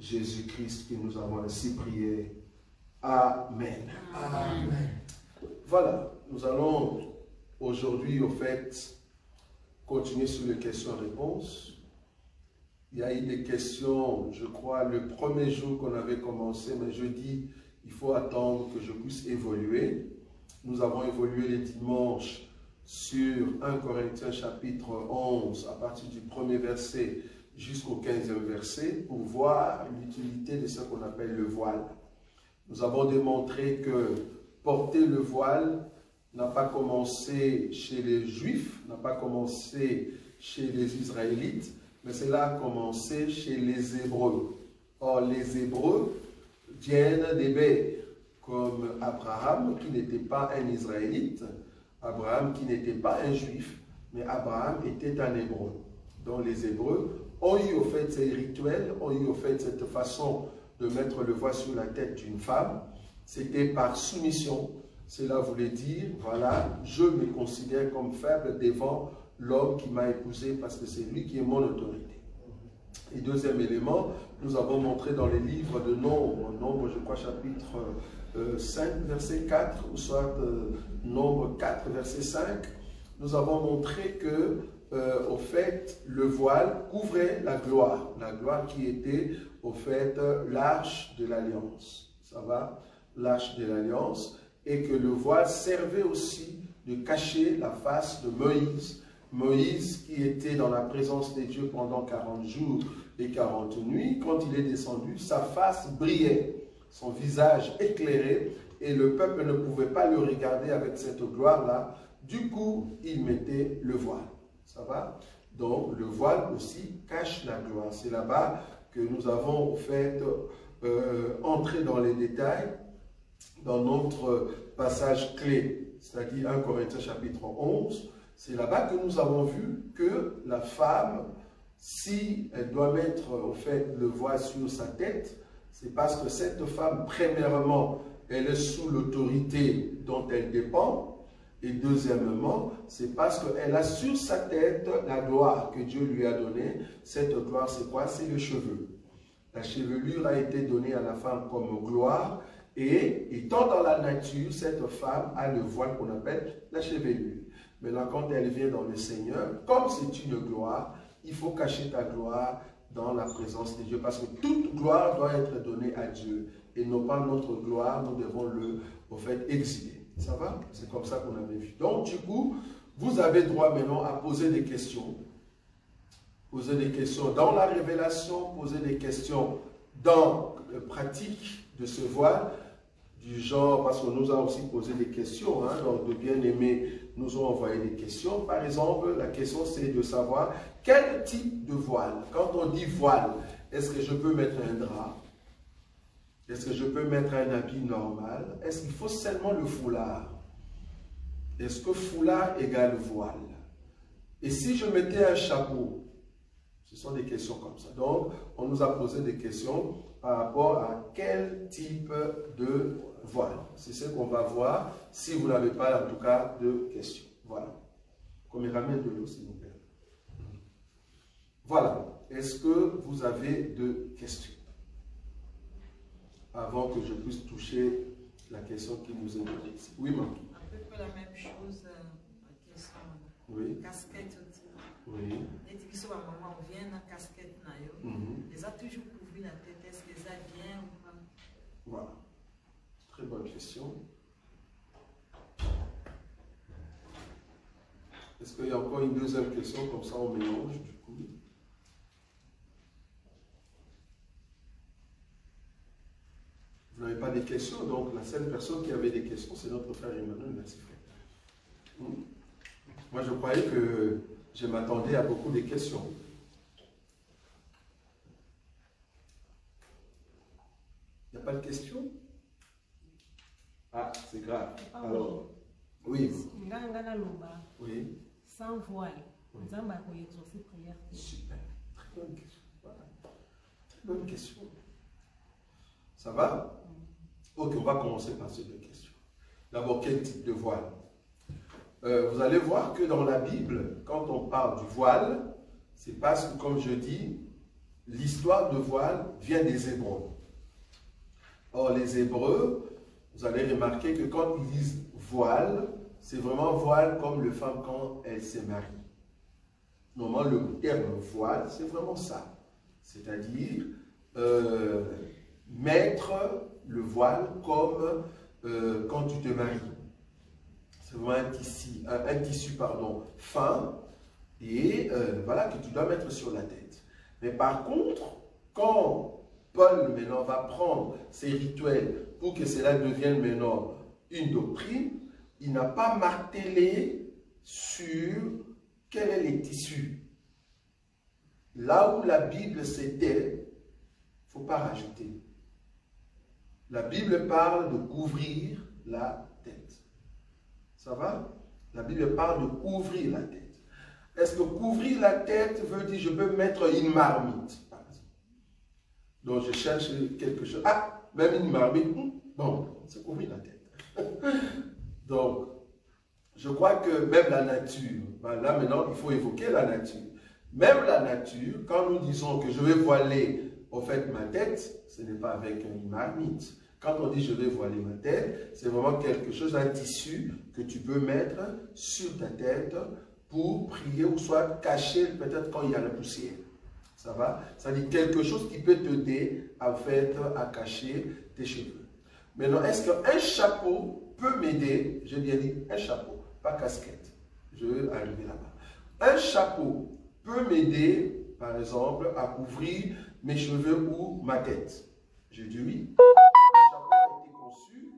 Jésus-Christ que nous avons ainsi prié. Amen. Amen. Voilà, nous allons aujourd'hui, au fait, continuer sur les questions-réponses. Il y a eu des questions, je crois, le premier jour qu'on avait commencé, mais je dis, il faut attendre que je puisse évoluer. Nous avons évolué les dimanches sur 1 Corinthiens chapitre 11, à partir du premier verset jusqu'au 15e verset, pour voir l'utilité de ce qu'on appelle le voile. Nous avons démontré que porter le voile n'a pas commencé chez les Juifs, n'a pas commencé chez les Israélites, mais cela a commencé chez les Hébreux. Or, les Hébreux viennent d'Héber, comme Abraham, qui n'était pas un Israélite, Abraham qui n'était pas un Juif, mais Abraham était un Hébreu. Donc, les Hébreux ont eu au fait ces rituels, ont eu au fait cette façon de mettre le voile sur la tête d'une femme. C'était par soumission. Cela voulait dire, voilà, je me considère comme faible devant l'homme qui m'a épousé parce que c'est lui qui est mon autorité. Et deuxième élément, nous avons montré dans les livres de Nombre, je crois chapitre 5, verset 4, ou soit Nombre 4, verset 5, nous avons montré que, au fait, le voile couvrait la gloire qui était, au fait, l'arche de l'alliance. Ça va? L'arche de l'alliance, et que le voile servait aussi de cacher la face de Moïse. Moïse qui était dans la présence de Dieu pendant 40 jours et 40 nuits, quand il est descendu, sa face brillait, son visage éclairé, et le peuple ne pouvait pas le regarder avec cette gloire-là. Du coup, il mettait le voile. Ça va? Donc, le voile aussi cache la gloire. C'est là-bas que nous avons, en fait, entré dans les détails dans notre passage clé, c'est-à-dire 1 Corinthiens chapitre 11. C'est là-bas que nous avons vu que la femme, si elle doit mettre au fait le voile sur sa tête, c'est parce que cette femme, premièrement, elle est sous l'autorité dont elle dépend, et deuxièmement, c'est parce qu'elle a sur sa tête la gloire que Dieu lui a donnée. Cette gloire, c'est quoi? C'est les cheveux. La chevelure a été donnée à la femme comme gloire, et étant dans la nature, cette femme a le voile qu'on appelle la chevelure. Maintenant, quand elle vient dans le Seigneur, comme c'est une gloire, il faut cacher ta gloire dans la présence de Dieu, parce que toute gloire doit être donnée à Dieu, et non pas notre gloire, nous devons le, au fait, exiler. Ça va? C'est comme ça qu'on avait vu. Donc, du coup, vous avez droit maintenant à poser des questions. Poser des questions dans la révélation, poser des questions dans la pratique de ce voile, du genre, parce qu'on nous a aussi posé des questions, hein, donc de bien-aimés nous ont envoyé des questions. Par exemple, la question c'est de savoir quel type de voile. Quand on dit voile, est-ce que je peux mettre un drap? Est-ce que je peux mettre un habit normal? Est-ce qu'il faut seulement le foulard? Est-ce que foulard égale voile? Et si je mettais un chapeau? Ce sont des questions comme ça. Donc, on nous a posé des questions par rapport à quel type de voile. C'est ce qu'on va voir si vous n'avez pas, en tout cas, de questions. Voilà. Qu'on me ramène de l'eau, s'il vous plaît. Voilà. Est-ce que vous avez de questions? Avant que je puisse toucher la question qui nous est donnée ici. Oui, maman. À peu près la même chose, la question. Oui. Casquette aussi. Oui. Et tu dis, maman, on vient dans la casquette. Les a toujours couvert la tête. Est-ce que ça vient ou pas? Voilà. Très bonne question. Est-ce qu'il y a encore une deuxième question? Comme ça, on mélange du coup. Vous n'avez pas des questions, donc la seule personne qui avait des questions, c'est notre frère Emmanuel. Merci frère. Moi, je croyais que je m'attendais à beaucoup de questions. Il n'y a pas de questions? Ah, c'est grave. Alors, oui. Oui. Sans voile. Super. Très bonne question. Voilà. Très bonne question. Ça va? Ok, on va commencer par ces deux questions. D'abord, quel type de voile? Vous allez voir que dans la Bible, quand on parle du voile, c'est parce que, comme je dis, l'histoire de voile vient des Hébreux. Or, les Hébreux, vous allez remarquer que quand ils disent voile, c'est vraiment voile comme le femme quand elle se marie. Normalement, le terme voile, c'est vraiment ça. C'est-à-dire mettre le voile comme quand tu te maries. C'est vraiment un tissu fin et voilà, que tu dois mettre sur la tête. Mais par contre, quand Paul maintenant va prendre ces rituels pour que cela devienne maintenant une doctrine, il n'a pas martelé sur quels sont les tissus. Là où la Bible s'était, il ne faut pas rajouter. La Bible parle de couvrir la tête. Ça va? La Bible parle de couvrir la tête. Est-ce que couvrir la tête veut dire je peux mettre une marmite, par exemple? Donc je cherche quelque chose. Ah, même une marmite, bon, c'est couvrir la tête. Donc, je crois que même la nature, ben là maintenant il faut évoquer la nature. Même la nature, quand nous disons que je vais voiler au fait ma tête, ce n'est pas avec une marmite. Quand on dit je vais voiler ma tête, c'est vraiment quelque chose, un tissu que tu peux mettre sur ta tête pour prier ou soit cacher peut-être quand il y a la poussière. Ça va? Ça dit quelque chose qui peut t'aider en fait à cacher tes cheveux. Maintenant, est-ce qu'un chapeau peut m'aider? J'ai bien dit un chapeau, pas casquette. Je vais arriver là-bas. Un chapeau peut m'aider, par exemple, à couvrir mes cheveux ou ma tête. J'ai dit oui. Le chapeau a été conçu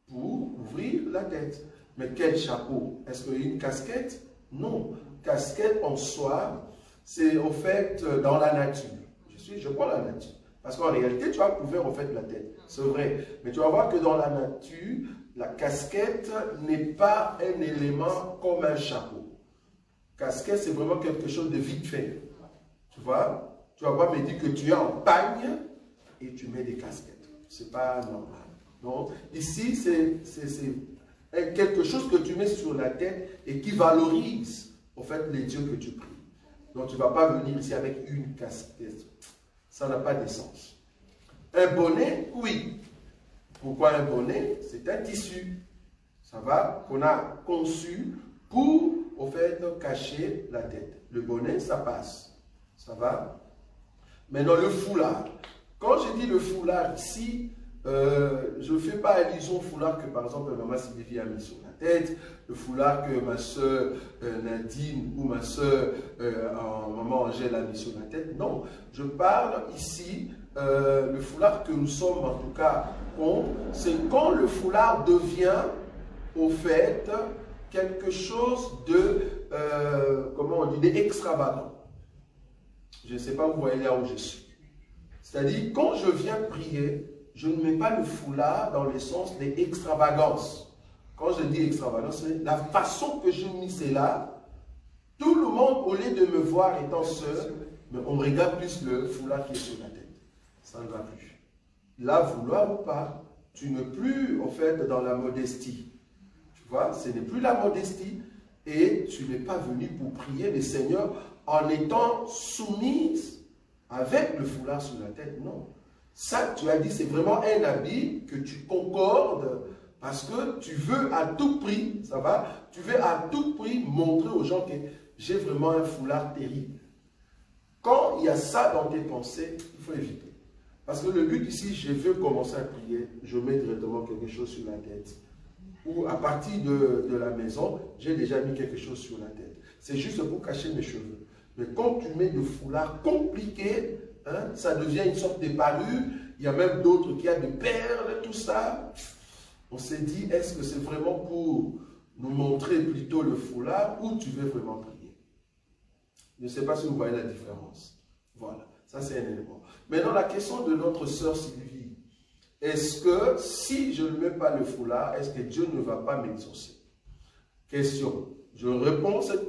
pour couvrir la tête. Mais quel chapeau? Est-ce qu'il y a une casquette? Non. Casquette en soi, c'est au fait dans la nature. Je prends la nature. Parce qu'en réalité, tu vas couvrir au fait la tête. C'est vrai. Mais tu vas voir que dans la nature, la casquette n'est pas un élément comme un chapeau. Casquette, c'est vraiment quelque chose de vite fait. Tu vois? Tu vas pas me dire que tu es en pagne et tu mets des casquettes. C'est pas normal. Non? Ici, c'est quelque chose que tu mets sur la tête et qui valorise, au fait, les dieux que tu pries. Donc, tu ne vas pas venir ici avec une casquette. Ça n'a pas de sens. Un bonnet, oui. Pourquoi un bonnet? C'est un tissu. Ça va? Qu'on a conçu pour, au fait, cacher la tête. Le bonnet, ça passe. Ça va? Maintenant, le foulard. Quand je dis le foulard ici, je ne fais pas allusion au foulard que, par exemple, maman Sylvie a mis sur la tête, le foulard que ma soeur Nadine ou ma soeur maman Angèle a mis sur la tête. Non, je parle ici, le foulard que nous sommes en tout cas, c'est quand le foulard devient, au fait, quelque chose de, comment on dit, d'extravagant. Je ne sais pas où vous voyez là où je suis. C'est-à-dire, quand je viens prier, je ne mets pas le foulard dans le sens des extravagances. Quand je dis extravagance, c'est la façon que je mis cela. Tout le monde, au lieu de me voir étant seul, mais on regarde plus le foulard qui est sur la tête. Ça ne va plus. Là, vouloir ou pas, tu n'es plus, en fait, dans la modestie. Tu vois, ce n'est plus la modestie et tu n'es pas venu pour prier le Seigneur en étant soumise avec le foulard sur la tête. Non. Ça, tu as dit, c'est vraiment un habit que tu concordes parce que tu veux à tout prix, ça va, tu veux à tout prix montrer aux gens que j'ai vraiment un foulard terrible. Quand il y a ça dans tes pensées, il faut éviter. Parce que le but ici, je veux commencer à prier, je mets directement quelque chose sur la tête. Ou à partir de la maison, j'ai déjà mis quelque chose sur la tête. C'est juste pour cacher mes cheveux. Mais quand tu mets de foulard compliqué, hein, ça devient une sorte de parure. Il y a même d'autres qui ont des perles, tout ça. On s'est dit, est-ce que c'est vraiment pour nous montrer plutôt le foulard ou tu veux vraiment prier? Je ne sais pas si vous voyez la différence. Voilà, ça c'est un élément. Maintenant, la question de notre sœur Sylvie. Est-ce que si je ne mets pas le foulard, est-ce que Dieu ne va pas m'exaucer? Question. Je réponds cette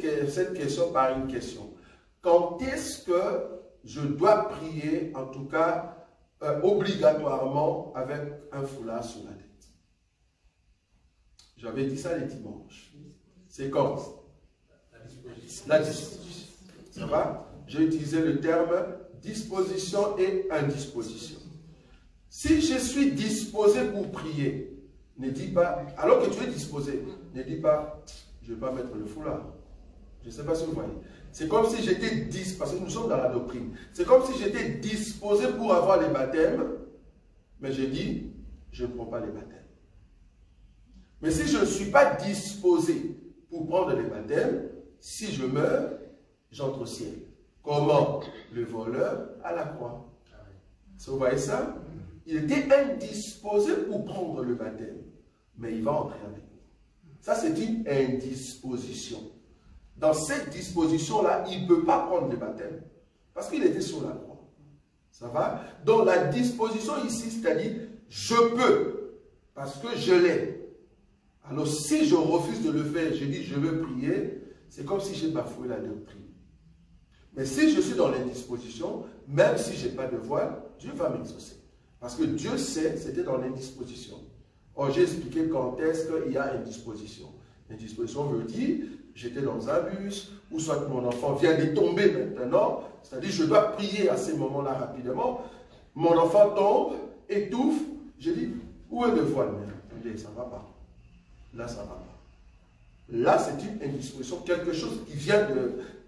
question par une question. Quand est-ce que je dois prier, en tout cas, obligatoirement avec un foulard sur la tête? J'avais dit ça les dimanches. C'est quand? La disposition. Ça va? J'ai utilisé le terme disposition et indisposition. Si je suis disposé pour prier, ne dis pas, alors que tu es disposé, ne dis pas, je ne vais pas mettre le foulard. Je ne sais pas si vous voyez. C'est comme si j'étais disposé, parce que nous sommes dans la doctrine, c'est comme si j'étais disposé pour avoir les baptêmes, mais j'ai dit, je ne prends pas les baptêmes. Mais si je ne suis pas disposé pour prendre les baptêmes, si je meurs, j'entre au ciel. Comment? Le voleur à la croix. Vous voyez ça? Il était indisposé pour prendre le baptême, mais il va entrer avec nous. Ça, c'est une indisposition. Dans cette disposition-là, il ne peut pas prendre le baptême, parce qu'il était sur la croix. Ça va? Donc la disposition ici, c'est-à-dire, je peux, parce que je l'ai. Alors si je refuse de le faire, je dis je veux prier, c'est comme si j'ai bafoué la doctrine. Mais si je suis dans l'indisposition, même si je n'ai pas de voile, Dieu va m'exaucer. Parce que Dieu sait, c'était dans l'indisposition. Or, j'ai expliqué quand est-ce qu'il y a indisposition. Indisposition veut dire, j'étais dans un bus, ou soit mon enfant vient de tomber maintenant, c'est-à-dire je dois prier à ces moments-là rapidement, mon enfant tombe, étouffe, je dis, où est le voile? Mais ça ne va pas. Là, ça ne va pas. Là, c'est une indisposition, quelque chose qui vient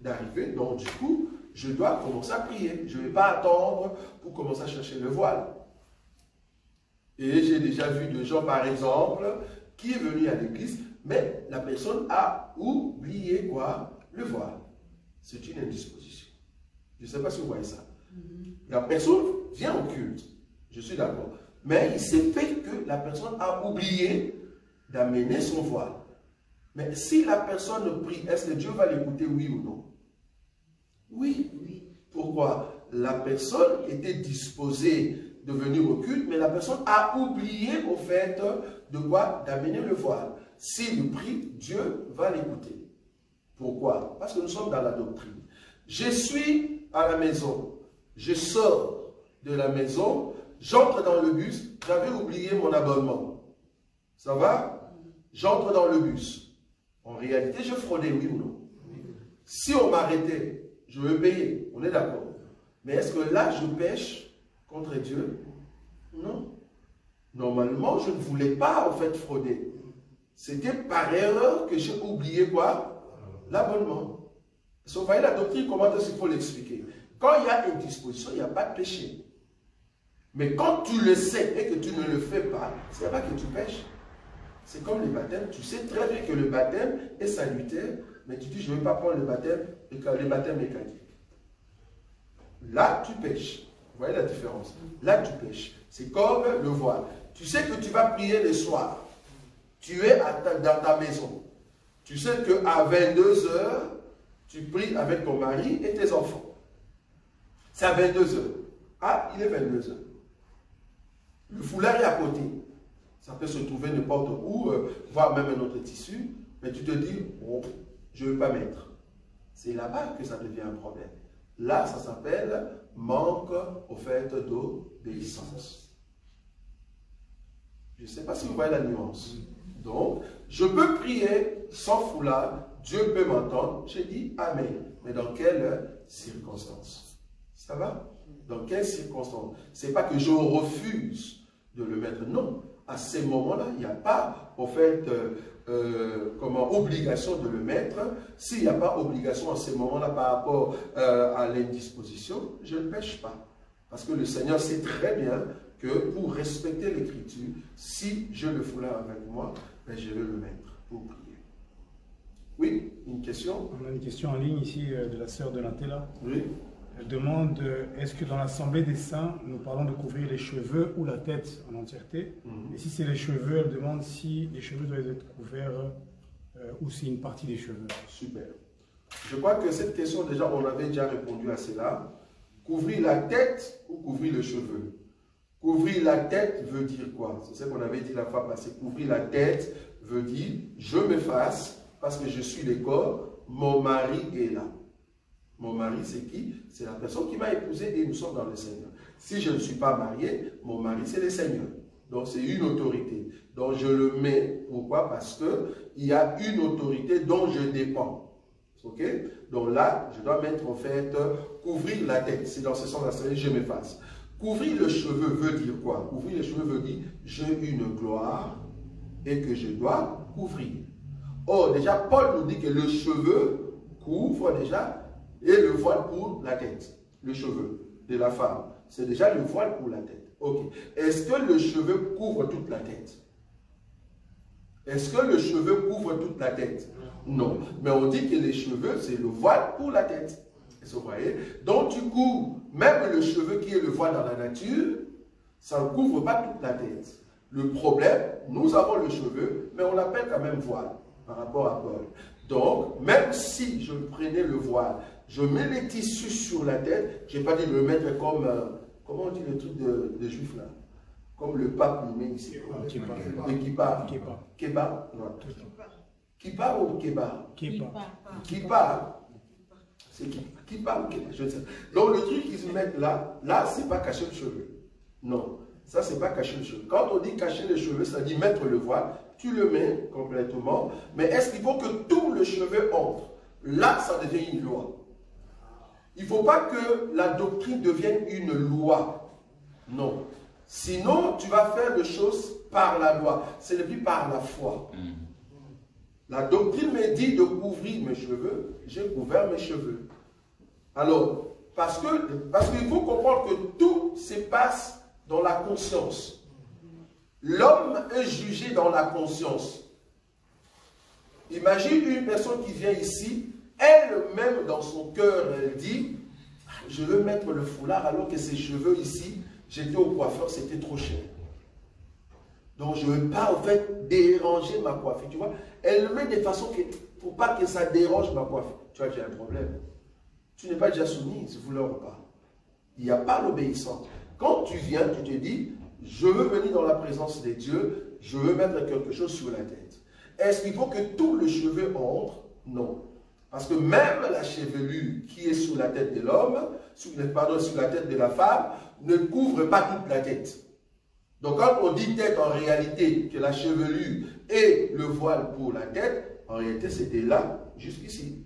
d'arriver, donc du coup, je dois commencer à prier. Je ne vais pas attendre pour commencer à chercher le voile. Et j'ai déjà vu des gens, par exemple, qui est venu à l'église, mais la personne a oublié quoi? Le voile. C'est une indisposition. Je ne sais pas si vous voyez ça. La personne vient au culte, je suis d'accord. Mais il s'est fait que la personne a oublié d'amener son voile. Mais si la personne prie, est-ce que Dieu va l'écouter, oui ou non? Oui. Pourquoi? La personne était disposée de venir au culte, mais la personne a oublié au fait de quoi? D'amener le voile. S'il prie, Dieu va l'écouter. Pourquoi? Parce que nous sommes dans la doctrine. Je suis à la maison, je sors de la maison, j'entre dans le bus, j'avais oublié mon abonnement. Ça va? J'entre dans le bus. En réalité, je fraudais, oui ou non? Si on m'arrêtait, je veux payer, on est d'accord. Mais est-ce que là, je pêche contre Dieu? Non. Normalement, je ne voulais pas, en fait, frauder. C'était par erreur que j'ai oublié quoi? L'abonnement. Vous voyez la doctrine, comment est-ce qu'il faut l'expliquer? Quand il y a une disposition, il n'y a pas de péché. Mais quand tu le sais et que tu ne le fais pas, c'est pas que tu pêches. C'est comme les baptêmes, tu sais très bien que le baptême est salutaire, mais tu dis je ne vais pas prendre le baptême et que le baptême est caduc. Là, tu pêches. Vous voyez la différence? Là, tu pêches. C'est comme le voile. Tu sais que tu vas prier le soir. Tu es dans ta maison. Tu sais qu'à 22 h, tu pries avec ton mari et tes enfants. C'est à 22 h. Ah, il est 22 h. Le foulard est à côté. Ça peut se trouver n'importe où, voire même un autre tissu, mais tu te dis, oh, je ne veux pas mettre. C'est là-bas que ça devient un problème. Là, ça s'appelle manque au fait d'obéissance. Je ne sais pas si vous voyez la nuance. Donc, je peux prier sans foulard, Dieu peut m'entendre. J'ai dit Amen. Mais dans quelles circonstances? Ça va? Dans quelles circonstances? Ce n'est pas que je refuse de le mettre, non. À ces moments-là, il n'y a pas, en fait, obligation de le mettre. S'il n'y a pas obligation à ces moments-là par rapport à l'indisposition, je ne pêche pas. Parce que le Seigneur sait très bien que pour respecter l'Écriture, si je le foulard avec moi, ben je vais le mettre pour prier. Oui, une question? On a une question en ligne ici de la sœur de Nantella. Oui. Elle demande, est-ce que dans l'Assemblée des saints, nous parlons de couvrir les cheveux ou la tête en entièreté? Et si c'est les cheveux, elle demande si les cheveux doivent être couverts ou si une partie des cheveux. Super. Je crois que cette question, déjà, on avait déjà répondu à cela. Couvrir la tête ou couvrir le cheveu? Couvrir la tête veut dire quoi? C'est ce qu'on avait dit la fois passée. Couvrir la tête veut dire, je m'efface parce que je suis le corps, mon mari est là. Mon mari, c'est qui? C'est la personne qui m'a épousé et nous sommes dans le Seigneur. Si je ne suis pas marié, mon mari, c'est le Seigneur. Donc, c'est une autorité. Donc, je le mets. Pourquoi? Parce qu'il y a une autorité dont je dépends. Ok? Donc là, je dois mettre en fait couvrir la tête. C'est dans ce sens-là, je m'efface. Couvrir le cheveu veut dire quoi? Couvrir le cheveu veut dire j'ai une gloire et que je dois couvrir. Or, déjà, Paul nous dit que le cheveu couvre déjà et le voile pour la tête. Le cheveu de la femme. C'est déjà le voile pour la tête. Ok. Est-ce que le cheveu couvre toute la tête? Est-ce que le cheveu couvre toute la tête? Non. Mais on dit que les cheveux, c'est le voile pour la tête. Vous voyez? Donc, du coup, même le cheveu qui est le voile dans la nature, ça ne couvre pas toute la tête. Le problème, nous avons le cheveu, mais on l'appelle quand même voile par rapport à Paul. Donc, même si je prenais le voile, je mets les tissus sur la tête, je n'ai pas dit de le mettre comme, comment on dit le truc de juif là? Comme le pape le met ici. Le kippa. Kippa? Non. Kippa ou keba? Kippa. C'est kippa ou keba? Je ne sais pas. Donc le truc qu'ils se mettent là, c'est pas cacher le cheveu. Non, ça c'est pas cacher le cheveu. Quand on dit cacher le cheveu, ça dit mettre le voile, tu le mets complètement, mais est-ce qu'il faut que tout le cheveu entre? Là, ça devient une loi. Il ne faut pas que la doctrine devienne une loi. Non. Sinon, tu vas faire des choses par la loi. Ce n'est plus par la foi. La doctrine me dit de couvrir mes cheveux. J'ai couvert mes cheveux. Alors, parce qu'il faut comprendre que tout se passe dans la conscience. L'homme est jugé dans la conscience. Imagine une personne qui vient ici, elle-même dans son cœur, elle dit, je veux mettre le foulard alors que ses cheveux ici, j'étais au coiffeur, c'était trop cher. Donc je ne veux pas en fait déranger ma coiffure. Tu vois, elle le met de façon que, pour pas que ça dérange ma coiffure. Tu vois, j'ai un problème. Tu n'es pas déjà soumise, vouloir ou pas. Il n'y a pas l'obéissance. Quand tu viens, tu te dis, je veux venir dans la présence de Dieu, je veux mettre quelque chose sur la tête. Est-ce qu'il faut que tout le cheveu entre? Non. Parce que même la chevelure qui est sur la tête de l'homme, sur la tête de la femme, ne couvre pas toute la tête. Donc quand on dit tête, en réalité, que la chevelure est le voile pour la tête, en réalité c'était là, jusqu'ici.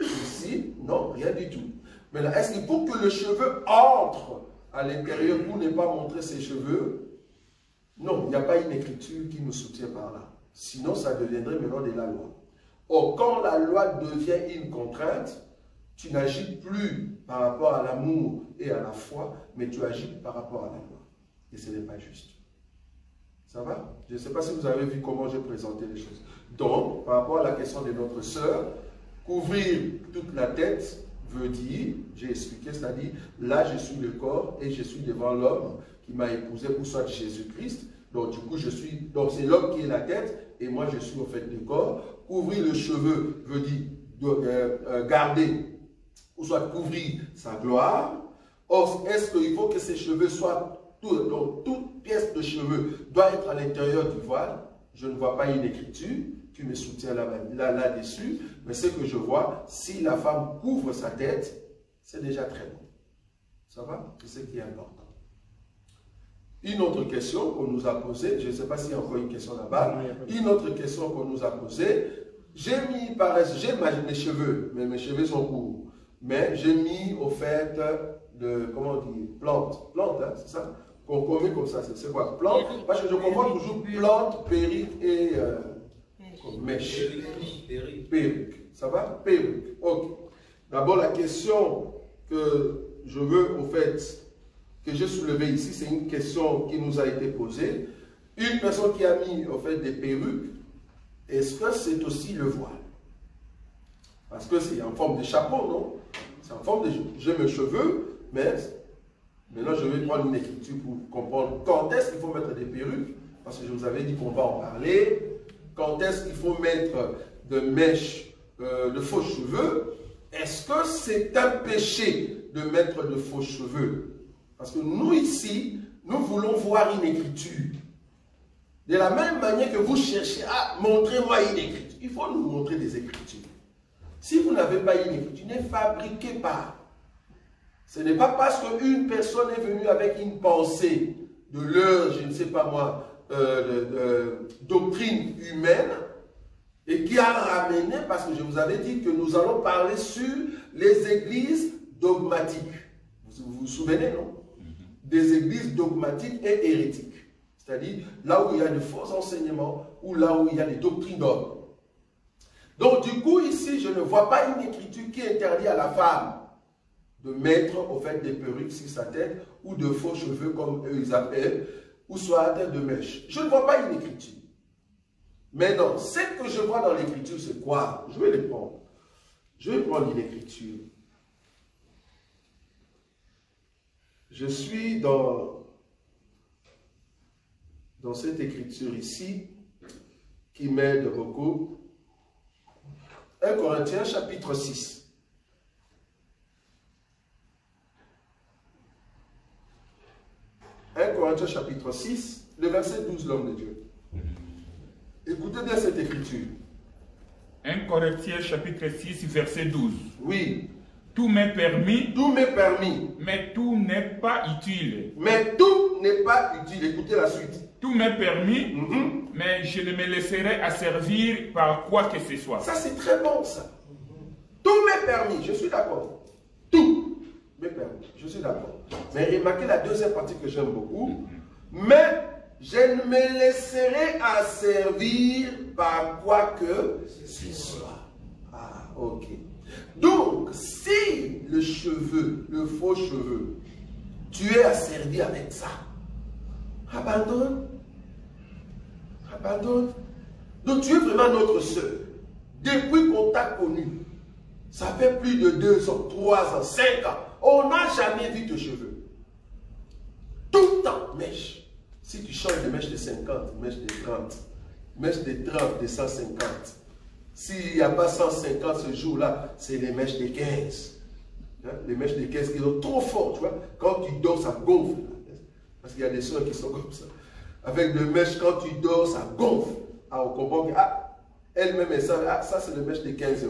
Ici, non, rien du tout. Maintenant, est-ce qu'il faut que le cheveu entre à l'intérieur pour ne pas montrer ses cheveux? Non, il n'y a pas une écriture qui nous soutient par là. Sinon, ça deviendrait maintenant de la loi. Or, quand la loi devient une contrainte, tu n'agis plus par rapport à l'amour et à la foi, mais tu agis par rapport à la loi. Et ce n'est pas juste. Ça va? Je ne sais pas si vous avez vu comment j'ai présenté les choses. Donc, par rapport à la question de notre sœur, couvrir toute la tête veut dire, j'ai expliqué, c'est-à-dire, là je suis le corps et je suis devant l'homme qui m'a épousé, ou soit Jésus-Christ. Donc, du coup, donc c'est l'homme qui est la tête et moi je suis au fait le corps. Couvrir le cheveu veut dire garder, ou soit couvrir sa gloire. Or, est-ce qu'il faut que ces cheveux soient, donc toute pièce de cheveux doit être à l'intérieur du voile? Je ne vois pas une écriture qui me soutient là-dessus, mais ce que je vois, si la femme couvre sa tête, c'est déjà très bon. Ça va? C'est ce qui est important. Une autre question qu'on nous a posée, je ne sais pas s'il y a encore une question là-bas, une autre question qu'on nous a posée, j'ai mes cheveux, mais mes cheveux sont courts, mais j'ai mis au fait de, comment on dit, plante, hein, c'est ça? Qu'on met comme ça, c'est quoi? Plante, parce que je comprends toujours plante, perruque et mèche. Perruque, ça va? Perruque, ok. D'abord la question que je veux au fait, que j'ai soulevée ici, c'est une question qui nous a été posée. Une personne qui a mis au fait des perruques, est-ce que c'est aussi le voile? Parce que c'est en forme de chapeau, non? C'est en forme de... J'ai mes cheveux, mais maintenant je vais prendre une écriture pour comprendre quand est-ce qu'il faut mettre des perruques, parce que je vous avais dit qu'on va en parler. Quand est-ce qu'il faut mettre de mèches, de faux cheveux? Est-ce que c'est un péché de mettre de faux cheveux? Parce que nous ici, nous voulons voir une écriture. De la même manière que vous cherchez à montrez-moi une écriture, il faut nous montrer des écritures. Si vous n'avez pas une écriture, ne fabriquez pas. Ce n'est pas parce qu'une personne est venue avec une pensée de leur, je ne sais pas moi, doctrine humaine, et qui a ramené, parce que je vous avais dit que nous allons parler sur les églises dogmatiques. Vous vous souvenez, non? Des églises dogmatiques et hérétiques. C'est-à-dire là où il y a de faux enseignements ou là où il y a des doctrines d'hommes. Donc du coup, ici, je ne vois pas une écriture qui interdit à la femme de mettre au fait des perruques sur sa tête ou de faux cheveux comme eux ils appellent, ou soit de mèche. Je ne vois pas une écriture. Mais non, ce que je vois dans l'écriture, c'est quoi? Je vais les prendre. Je vais prendre une écriture. Je suis dans cette écriture ici, qui m'aide beaucoup. 1 Corinthiens chapitre 6. 1 Corinthiens chapitre 6, le verset 12, l'homme de Dieu. Écoutez bien cette écriture. 1 Corinthiens chapitre 6, verset 12. Oui. Tout m'est permis. Tout m'est permis. Mais tout n'est pas utile. Mais tout n'est pas utile. Écoutez la suite. Tout m'est permis, mais je ne me laisserai asservir par quoi que ce soit. Ça, c'est très bon, ça. Tout m'est permis, je suis d'accord. Tout m'est permis, je suis d'accord. Mais remarquez la deuxième partie que j'aime beaucoup. Mais je ne me laisserai asservir par quoi que ce soit. Ah, ok. Donc, si le cheveu, le faux cheveu, tu es asservi avec ça, abandonne. Abandonne. Donc, tu es vraiment notre soeur. Depuis qu'on t'a connu, ça fait plus de 2 ans, 3 ans, 5 ans, on n'a jamais vu tes cheveux. Tout le temps, mèche. Si tu changes de mèche de 50, mèche de 30, mèche de 30, de 150. S'il n'y a pas 150 ce jour-là, c'est les mèches de 15. Hein? Les mèches de 15 qui sont trop fortes, tu vois. Quand tu dors, ça gonfle. Parce qu'il y a des soeurs qui sont comme ça. Avec des mèches, quand tu dors, ça gonfle. Ah, on comprend que, elle-même, ça c'est le mèche de 15 €.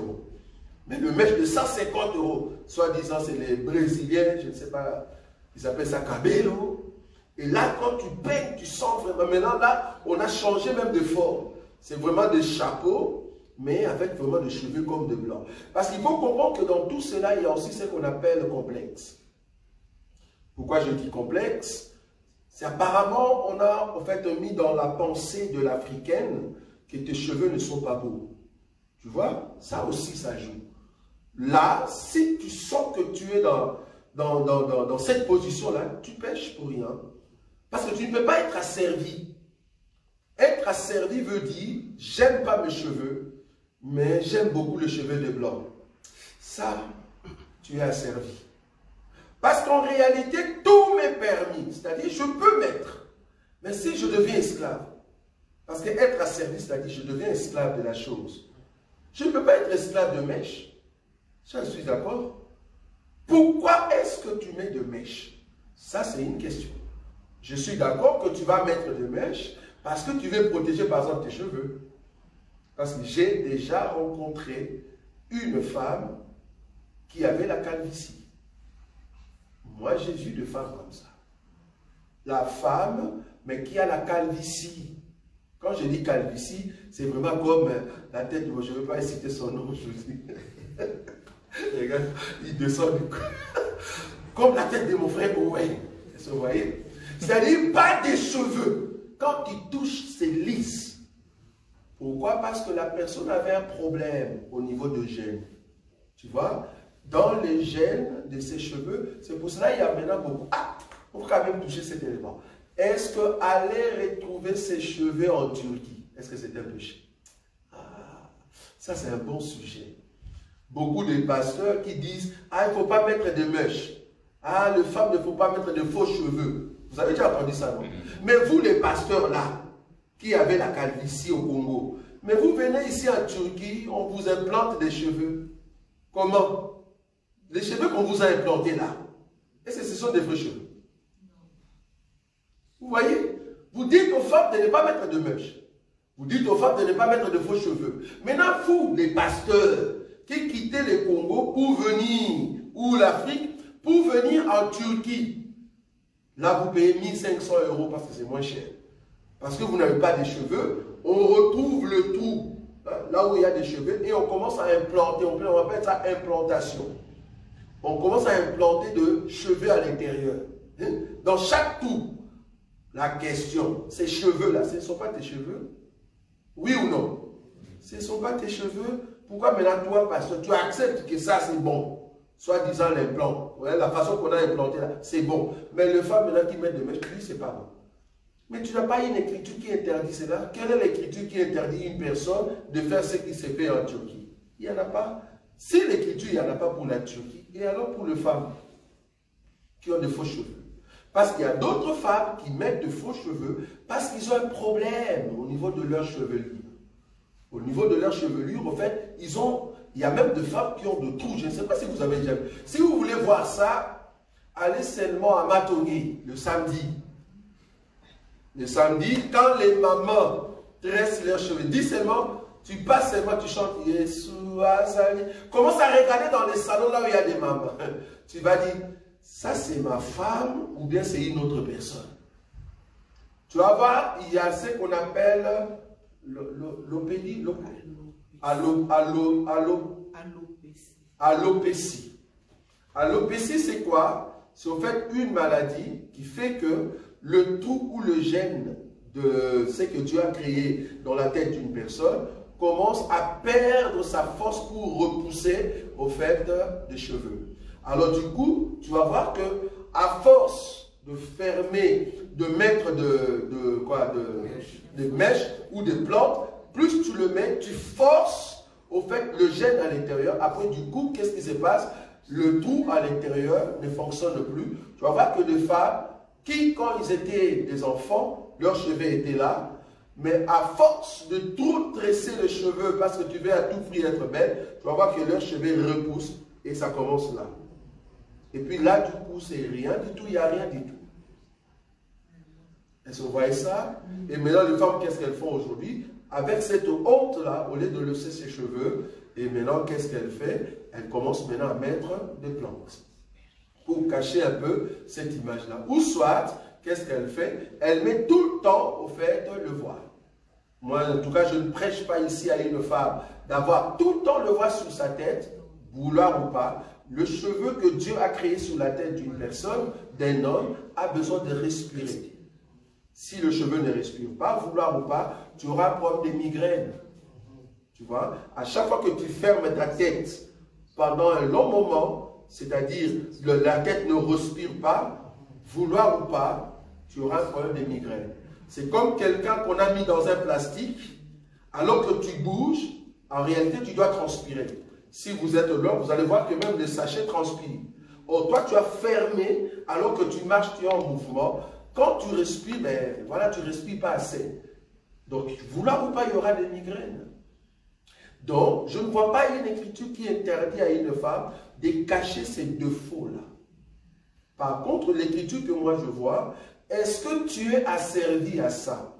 Mais le mèche de 150 €, soi-disant, c'est les Brésiliens, je ne sais pas, ils appellent ça cabello. Et là, quand tu peignes, tu sens vraiment. Maintenant, là, on a changé même de forme. C'est vraiment des chapeaux, mais avec vraiment des cheveux comme de blanc. Parce qu'il faut comprendre que dans tout cela, il y a aussi ce qu'on appelle le complexe. Pourquoi je dis complexe? C'est apparemment, on a en fait mis dans la pensée de l'Africaine que tes cheveux ne sont pas beaux. Tu vois? Ça aussi, ça joue. Là, si tu sens que tu es dans cette position-là, tu pêches pour rien. Parce que tu ne peux pas être asservi. Être asservi veut dire, j'aime pas mes cheveux, mais j'aime beaucoup les cheveux de blanc. Ça, tu es asservi. Parce qu'en réalité, tout m'est permis. C'est-à-dire, je peux mettre. Mais si je deviens esclave, parce qu'être asservi, c'est-à-dire, je deviens esclave de la chose. Je ne peux pas être esclave de mèche. Je suis d'accord. Pourquoi est-ce que tu mets de mèche? Ça, c'est une question. Je suis d'accord que tu vas mettre de mèche parce que tu veux protéger, par exemple, tes cheveux. Parce que j'ai déjà rencontré une femme qui avait la calvitie. Moi, j'ai vu des femmes comme ça. La femme, mais qui a la calvitie. Quand je dis calvitie, c'est vraiment comme la tête, je ne veux pas citer son nom, je vous dis. Regarde, il descend du coup. Comme la tête de mon frère Owen. Vous voyez? C'est-à-dire pas des cheveux. Quand il touche, c'est lisse. Pourquoi? Parce que la personne avait un problème au niveau de gènes. Tu vois? Dans les gènes de ses cheveux, c'est pour cela qu'il y a maintenant beaucoup. Ah, on peut quand même toucher cet élément. Est-ce qu'aller retrouver ses cheveux en Turquie, est-ce que c'est un péché? Ah, ça c'est un bon sujet. Beaucoup de pasteurs qui disent, ah, il ne faut pas mettre de mèches. Ah, les femmes ne faut pas mettre de faux cheveux. Vous avez déjà entendu ça, non? Mais vous, les pasteurs là, qui avez la calvitie au Congo, mais vous venez ici en Turquie, on vous implante des cheveux. Comment? Les cheveux qu'on vous a implantés là, est-ce que ce sont des vrais cheveux? Vous voyez? Vous dites aux femmes de ne pas mettre de mèches. Vous dites aux femmes de ne pas mettre de faux cheveux. Maintenant, vous, les pasteurs, qui quittez le Congo pour venir, ou l'Afrique, pour venir en Turquie, là, vous payez 1500 € parce que c'est moins cher. Parce que vous n'avez pas de cheveux, on retrouve le trou là où il y a des cheveux, et on commence à implanter, on appelle ça implantation. On commence à implanter de cheveux à l'intérieur. Dans chaque tour, la question, ces cheveux-là, ce ne sont pas tes cheveux? Oui ou non? Ce ne sont pas tes cheveux. Pourquoi maintenant toi, pasteur, tu acceptes que ça c'est bon? Soit disant l'implant, la façon qu'on a implanté là, c'est bon. Mais le femme maintenant qui met des mèches, lui, c'est pas bon. Mais tu n'as pas une écriture qui interdit cela. Quelle est l'écriture qui interdit une personne de faire ce qui s'est fait en Turquie? Il n'y en a pas. Si l'écriture, il n'y en a pas pour la Turquie, et alors pour les femmes qui ont de faux cheveux? Parce qu'il y a d'autres femmes qui mettent de faux cheveux parce qu'ils ont un problème au niveau de leur chevelure. Au niveau de leur chevelure, en fait, il y a même des femmes qui ont de trous. Je ne sais pas si vous avez déjà vu. Si vous voulez voir ça, allez seulement à Matongui le samedi. Le samedi, quand les mamans tressent leurs cheveux, dis seulement, tu passes seulement, tu chantes Yeshua Azali. Commence à regarder dans les salons là où il y a des mamans. Tu vas dire, ça c'est ma femme ou bien c'est une autre personne. Tu vas voir, il y a ce qu'on appelle l'opédie, alopécie. Alopécie, c'est quoi? C'est en fait une maladie qui fait que le trou ou le gène de ce que Dieu a créé dans la tête d'une personne commence à perdre sa force pour repousser au fait des cheveux. Alors du coup, tu vas voir que à force de fermer, de mettre des mèches ou des plantes, plus tu le mets, tu forces au fait le gène à l'intérieur. Après du coup, qu'est-ce qui se passe? Le trou à l'intérieur ne fonctionne plus. Tu vas voir que des femmes qui, quand ils étaient des enfants, leurs cheveux étaient là, mais à force de trop tresser les cheveux parce que tu veux à tout prix être belle, tu vas voir que leurs cheveux repoussent et ça commence là. Et puis là, du coup, c'est rien du tout, il n'y a rien du tout. Est-ce que vous voyez ça? Et maintenant, les femmes, qu'est-ce qu'elles font aujourd'hui? Avec cette honte-là, au lieu de laisser ses cheveux, et maintenant, qu'est-ce qu'elle fait? Elle commence maintenant à mettre des plantes pour cacher un peu cette image-là. Ou soit, qu'est-ce qu'elle fait? Elle met tout le temps, au fait, le voile. Moi, en tout cas, je ne prêche pas ici à une femme d'avoir tout le temps le voile sur sa tête, vouloir ou pas. Le cheveu que Dieu a créé sur la tête d'une personne, d'un homme, a besoin de respirer. Si le cheveu ne respire pas, vouloir ou pas, tu auras un problème de migraine. Tu vois, à chaque fois que tu fermes ta tête pendant un long moment, c'est-à-dire la tête ne respire pas, vouloir ou pas, tu auras un problème de migraine. C'est comme quelqu'un qu'on a mis dans un plastique, alors que tu bouges, en réalité tu dois transpirer. Si vous êtes là, vous allez voir que même le sachet transpire. Or, toi tu as fermé, alors que tu marches, tu es en mouvement. Quand tu respires, ben voilà, tu ne respires pas assez. Donc, vouloir ou pas, il y aura des migraines. Donc, je ne vois pas une écriture qui interdit à une femme de cacher ses défauts-là. Par contre, l'écriture que moi je vois, est-ce que tu es asservi à ça?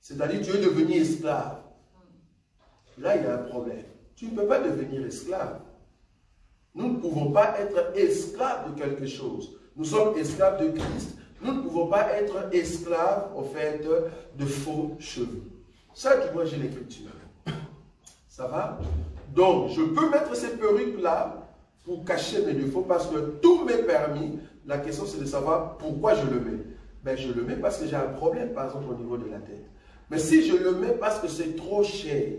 C'est-à-dire, tu es devenu esclave. Là, il y a un problème. Tu ne peux pas devenir esclave. Nous ne pouvons pas être esclaves de quelque chose. Nous sommes esclaves de Christ. Nous ne pouvons pas être esclaves, au fait, de faux cheveux. Ça, du moins, j'ai l'écriture. Ça va? Donc, je peux mettre ces perruques-là pour cacher mes défauts parce que tout m'est permis. La question, c'est de savoir pourquoi je le mets. Ben, je le mets parce que j'ai un problème, par exemple, au niveau de la tête. Mais si je le mets parce que c'est trop cher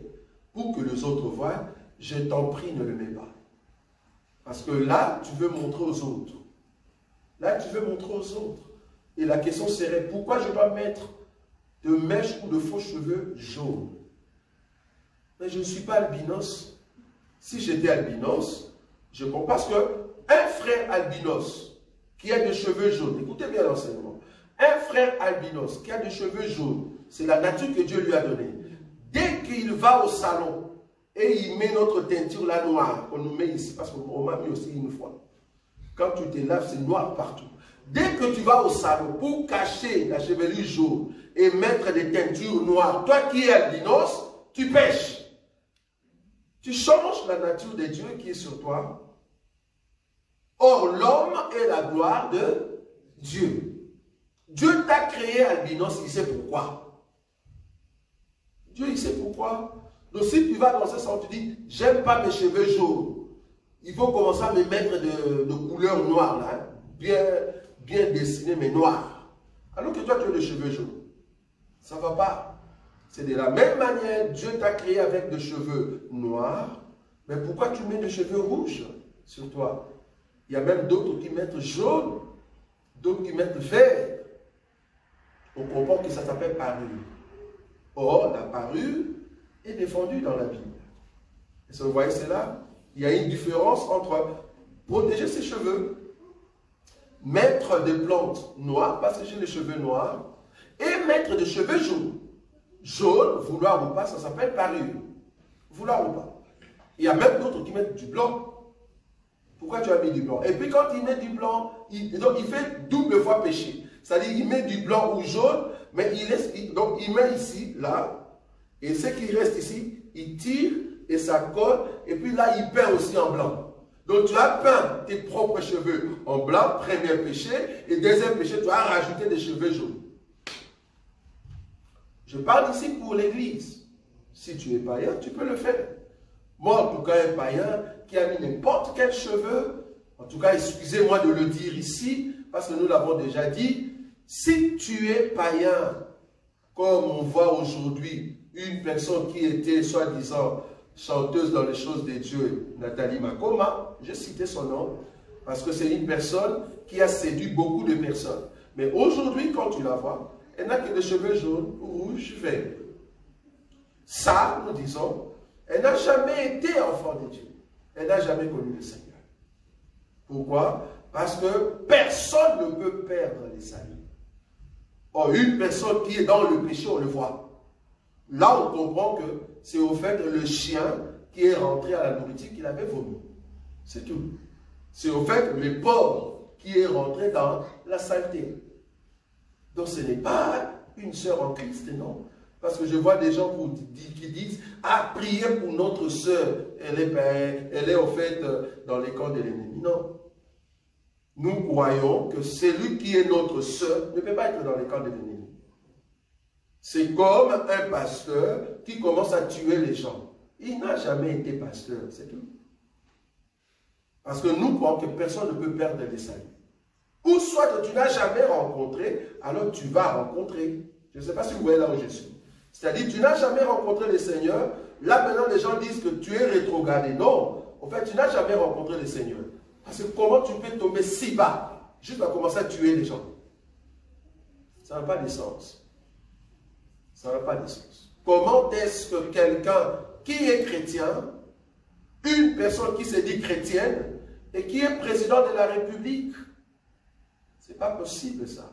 pour que les autres voient, je t'en prie, ne le mets pas. Parce que là, tu veux montrer aux autres. Là, tu veux montrer aux autres. Et la question serait, pourquoi je dois mettre de mèches ou de faux cheveux jaunes? Mais je ne suis pas albinos. Si j'étais albinos, je comprends. Parce qu'un frère albinos qui a des cheveux jaunes, écoutez bien l'enseignement, un frère albinos qui a des cheveux jaunes, c'est la nature que Dieu lui a donnée. Dès qu'il va au salon et il met notre teinture là noire, qu'on nous met ici, parce qu'on m'a mis aussi une fois. Quand tu te laves, c'est noir partout. Dès que tu vas au salon pour cacher la chevelure jaune et mettre des teintures noires, toi qui es albinos, tu pèches. Tu changes la nature de Dieu qui est sur toi. Or, l'homme est la gloire de Dieu. Dieu t'a créé albinos, il sait pourquoi. Dieu, il sait pourquoi. Donc si tu vas dans ce sens, tu dis, j'aime pas mes cheveux jaunes. Il faut commencer à me mettre de couleur noire, là, hein, bien dessiné, mais noir. Alors que toi, tu as les cheveux jaunes. Ça ne va pas. C'est de la même manière, Dieu t'a créé avec des cheveux noirs, mais pourquoi tu mets des cheveux rouges sur toi? Il y a même d'autres qui mettent jaune, d'autres qui mettent vert. On comprend que ça s'appelle parure. Or, la parure est défendue dans la Bible. Et ça, vous voyez, c'est là. Il y a une différence entre protéger ses cheveux, mettre des plantes noires, parce que j'ai les cheveux noirs, et mettre des cheveux jaunes. Jaune, vouloir ou pas, ça s'appelle parure. Vouloir ou pas. Il y a même d'autres qui mettent du blanc. Pourquoi tu as mis du blanc? Et puis quand il met du blanc, donc il fait double fois péché. C'est-à-dire il met du blanc ou jaune, mais donc il met ici, là, et ce qui reste ici, il tire et ça colle, et puis là il peint aussi en blanc. Donc tu as peint tes propres cheveux en blanc, premier péché, et deuxième péché, tu as rajouté des cheveux jaunes. Je parle ici pour l'église. Si tu es païen, tu peux le faire. Moi, en tout cas, un païen qui a mis n'importe quel cheveu, en tout cas, excusez-moi de le dire ici, parce que nous l'avons déjà dit, si tu es païen, comme on voit aujourd'hui, une personne qui était soi-disant chanteuse dans les choses de Dieu, Nathalie Makoma, j'ai cité son nom, parce que c'est une personne qui a séduit beaucoup de personnes. Mais aujourd'hui, quand tu la vois, elle n'a que des cheveux jaunes, rouges, verts. Ça, nous disons, elle n'a jamais été enfant de Dieu. Elle n'a jamais connu le Seigneur. Pourquoi? Parce que personne ne peut perdre les saluts. Or, une personne qui est dans le péché, on le voit. Là, on comprend que c'est au fait le chien qui est rentré à la nourriture qu'il avait vomi. C'est tout. C'est au fait le porc qui est rentré dans la saleté. Donc, ce n'est pas une sœur en Christ, non. Parce que je vois des gens qui disent « Ah, priez pour notre sœur, elle est au fait dans les camps de l'ennemi. » Non. Nous croyons que celui qui est notre sœur ne peut pas être dans les camps de l'ennemi. C'est comme un pasteur qui commence à tuer les gens. Il n'a jamais été pasteur, c'est tout. Parce que nous croyons que personne ne peut perdre les saluts. Ou soit que tu n'as jamais rencontré, alors tu vas rencontrer. Je ne sais pas si vous voyez là où je suis. C'est-à-dire, tu n'as jamais rencontré le Seigneur. Là, maintenant, les gens disent que tu es rétrogradé. Non, en fait, tu n'as jamais rencontré le Seigneur. Parce que comment tu peux tomber si bas, juste à commencer à tuer les gens? Ça n'a pas de sens. Ça n'a pas de sens. Comment est-ce que quelqu'un qui est chrétien, une personne qui se dit chrétienne, et qui est président de la République, c'est pas possible ça.